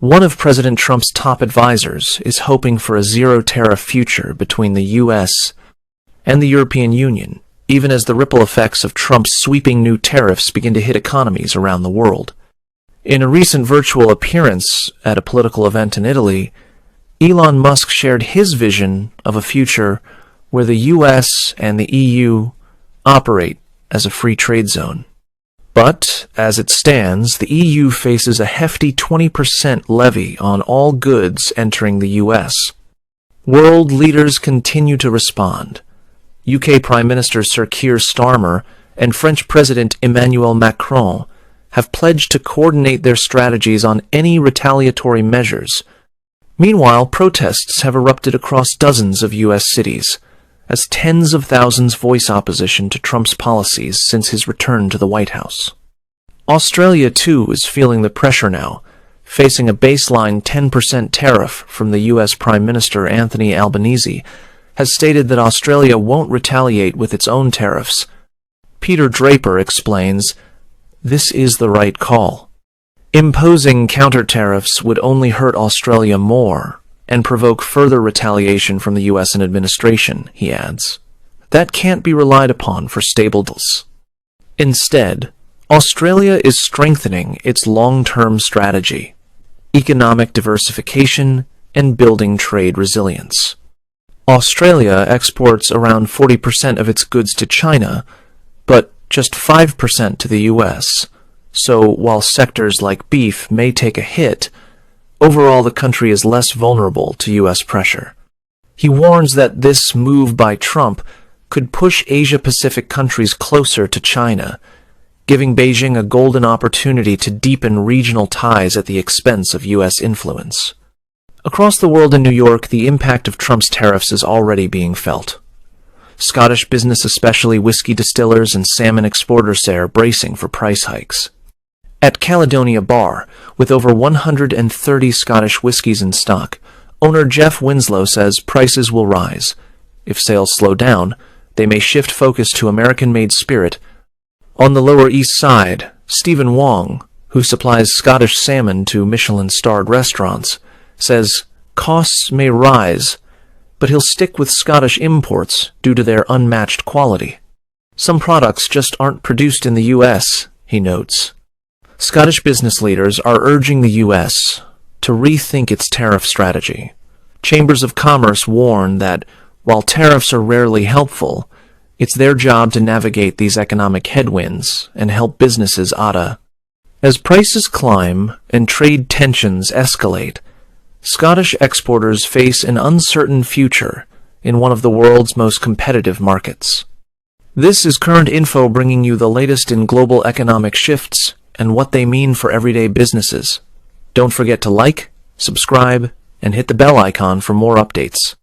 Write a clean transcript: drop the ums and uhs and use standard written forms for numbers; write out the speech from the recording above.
One of President Trump's top advisors is hoping for a zero-tariff future between the U.S. and the European Union, even as the ripple effects of Trump's sweeping new tariffs begin to hit economies around the world. In a recent virtual appearance at a political event in Italy, Elon Musk shared his vision of a future where the U.S. and the EU operate as a free trade zone. But, as it stands, the EU faces a hefty 20% levy on all goods entering the US. World leaders continue to respond. UK Prime Minister Sir Keir Starmer and French President Emmanuel Macron have pledged to coordinate their strategies on any retaliatory measures. Meanwhile, protests have erupted across dozens of US cities, as tens of thousands voice opposition to Trump's policies since his return to the White House. Australia, too, is feeling the pressure now, facing a baseline 10% tariff from the U.S. Prime Minister Anthony Albanese, has stated that Australia won't retaliate with its own tariffs. Peter Draper explains, "This is the right call. Imposing counter-tariffs would only hurt Australia more and provoke further retaliation from the U.S. administration," he adds. That can't be relied upon for stable deals. Instead, Australia is strengthening its long-term strategy, economic diversification, and building trade resilience. Australia exports around 40% of its goods to China, but just 5% to the U.S., so while sectors like beef may take a hit, overall, the country is less vulnerable to U.S. pressure. He warns that this move by Trump could push Asia-Pacific countries closer to China, giving Beijing a golden opportunity to deepen regional ties at the expense of U.S. influence. Across the world in New York, the impact of Trump's tariffs is already being felt. Scottish business, especially whiskey distillers and salmon exporters, are bracing for price hikes. At Caledonia Bar, with over 130 Scottish whiskies in stock, owner Jeff Winslow says prices will rise. If sales slow down, they may shift focus to American-made spirit. On the Lower East Side, Stephen Wong, who supplies Scottish salmon to Michelin-starred restaurants, says costs may rise, but he'll stick with Scottish imports due to their unmatched quality. Some products just aren't produced in the U.S., he notes. Scottish business leaders are urging the U.S. to rethink its tariff strategy. Chambers of Commerce warn that, while tariffs are rarely helpful, it's their job to navigate these economic headwinds and help businesses adapt. As prices climb and trade tensions escalate, Scottish exporters face an uncertain future in one of the world's most competitive markets. This is Current Info, bringing you the latest in global economic shifts and what they mean for everyday businesses. Don't forget to like, subscribe, and hit the bell icon for more updates.